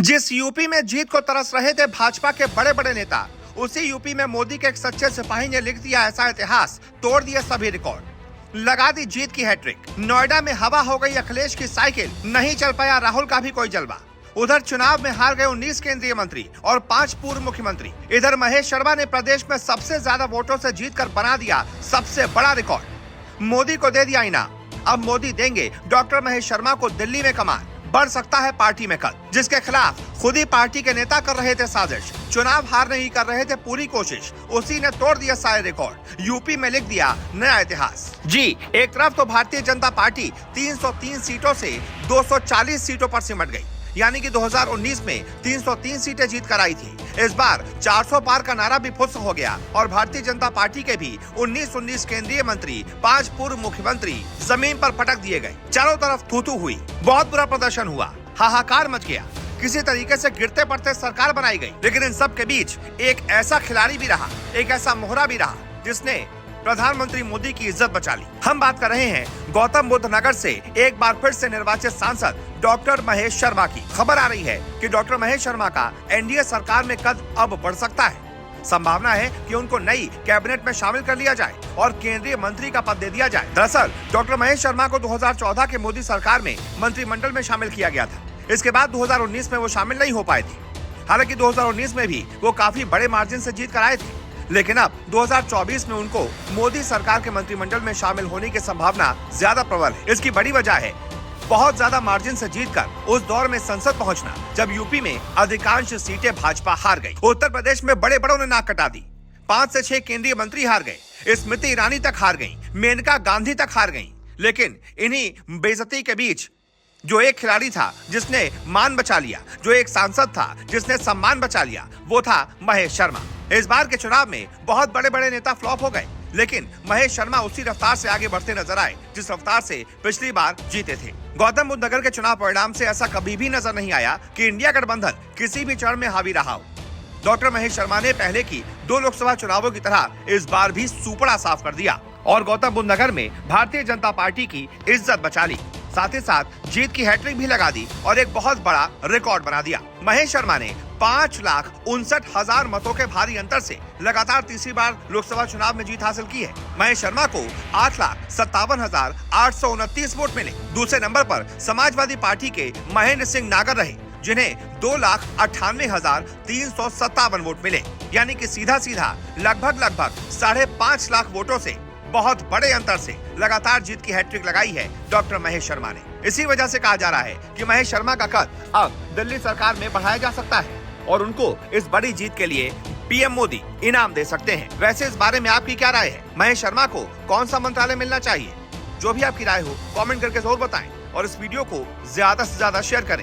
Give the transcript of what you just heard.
जिस यूपी में जीत को तरस रहे थे भाजपा के बड़े बड़े नेता, उसी यूपी में मोदी के एक सच्चे सिपाही ने लिख दिया ऐसा इतिहास, तोड़ दिए सभी रिकॉर्ड, लगा दी जीत की हैट्रिक। नोएडा में हवा हो गई अखिलेश की साइकिल, नहीं चल पाया राहुल का भी कोई जलवा। उधर चुनाव में हार गए 19 केंद्रीय मंत्री और 5 पूर्व मुख्यमंत्री। इधर महेश शर्मा ने प्रदेश में सबसे ज्यादा वोटों से जीतकर बना दिया सबसे बड़ा रिकॉर्ड। मोदी को दे दिया इनाम, अब मोदी देंगे डॉक्टर महेश शर्मा को दिल्ली में कमान। बढ़ सकता है पार्टी में कद, जिसके खिलाफ खुद ही पार्टी के नेता कर रहे थे साजिश। चुनाव हारने ही कर रहे थे पूरी कोशिश, उसी ने तोड़ दिया सारे रिकॉर्ड। यूपी में लिख दिया नया इतिहास। जी, एक तरफ तो भारतीय जनता पार्टी 303 सीटों से 240 सीटों पर सिमट गई, यानी कि 2019 में 303 सीटें जीत कर आई थी। इस बार 400 पार का नारा भी फुस हो गया और भारतीय जनता पार्टी के भी 19 केंद्रीय मंत्री, 5 पूर्व मुख्यमंत्री जमीन पर पटक दिए गए। चारों तरफ थूथू हुई, बहुत बुरा प्रदर्शन हुआ, हाहाकार मच गया। किसी तरीके से गिरते पड़ते सरकार बनाई गई, लेकिन इन सब के बीच एक ऐसा खिलाड़ी भी रहा, एक ऐसा मोहरा भी रहा, जिसने प्रधानमंत्री मोदी की इज्जत बचा ली। हम बात कर रहे हैं गौतम बुद्ध नगर से एक बार फिर से निर्वाचित सांसद डॉक्टर महेश शर्मा की। खबर आ रही है कि डॉक्टर महेश शर्मा का एनडीए सरकार में कद अब बढ़ सकता है। संभावना है कि उनको नई कैबिनेट में शामिल कर लिया जाए और केंद्रीय मंत्री का पद दे दिया जाए। दरअसल डॉक्टर महेश शर्मा को 2014 के मोदी सरकार में मंत्रिमंडल में शामिल किया गया था। इसके बाद 2019 में वो शामिल नहीं हो पाए थे। हालांकि 2019 में भी वो काफी बड़े मार्जिन से जीत कर आए थे, लेकिन अब 2024 में उनको मोदी सरकार के मंत्रिमंडल में शामिल होने की संभावना ज्यादा प्रबल है। इसकी बड़ी वजह है बहुत ज्यादा मार्जिन से जीतकर उस दौर में संसद पहुंचना, जब यूपी में अधिकांश सीटें भाजपा हार गई। उत्तर प्रदेश में बड़े बड़ों ने नाक कटा दी, 5 से 6 केंद्रीय मंत्री हार गए, स्मृति ईरानी तक हार गई, मेनका गांधी तक हार गई। लेकिन इन्हीं बेइज्जती के बीच जो एक खिलाड़ी था जिसने मान बचा लिया, जो एक सांसद था जिसने सम्मान बचा लिया, वो था महेश शर्मा। इस बार के चुनाव में बहुत बड़े बड़े नेता फ्लॉप हो गए, लेकिन महेश शर्मा उसी रफ्तार से आगे बढ़ते नजर आए जिस रफ्तार से पिछली बार जीते थे। गौतम बुद्ध नगर के चुनाव परिणाम से ऐसा कभी भी नजर नहीं आया कि इंडिया गठबंधन किसी भी चरण में हावी रहा हो। डॉक्टर महेश शर्मा ने पहले की 2 लोकसभा चुनावों की तरह इस बार भी सुपड़ा साफ कर दिया और गौतम बुद्ध नगर में भारतीय जनता पार्टी की इज्जत बचा ली। साथ ही साथ जीत की हैट्रिक भी लगा दी और एक बहुत बड़ा रिकॉर्ड बना दिया। महेश शर्मा ने 5,59,000 मतों के भारी अंतर से लगातार तीसरी बार लोकसभा चुनाव में जीत हासिल की है। महेश शर्मा को 8,57,829 वोट मिले। दूसरे नंबर पर समाजवादी पार्टी के महेंद्र सिंह नागर रहे, जिन्हें 2,98,357 वोट मिले, यानी कि सीधा सीधा लगभग 5.5 लाख वोटों से बहुत बड़े अंतर से लगातार जीत की हैट्रिक लगाई है डॉक्टर महेश शर्मा ने। इसी वजह से कहा जा रहा है कि महेश शर्मा का कद अब दिल्ली सरकार में बढ़ाया जा सकता है और उनको इस बड़ी जीत के लिए पीएम मोदी इनाम दे सकते हैं। वैसे इस बारे में आपकी क्या राय है? महेश शर्मा को कौन सा मंत्रालय मिलना चाहिए? जो भी आपकी राय हो कमेंट करके जरूर बताएं और इस वीडियो को ज्यादा से ज्यादा शेयर करें।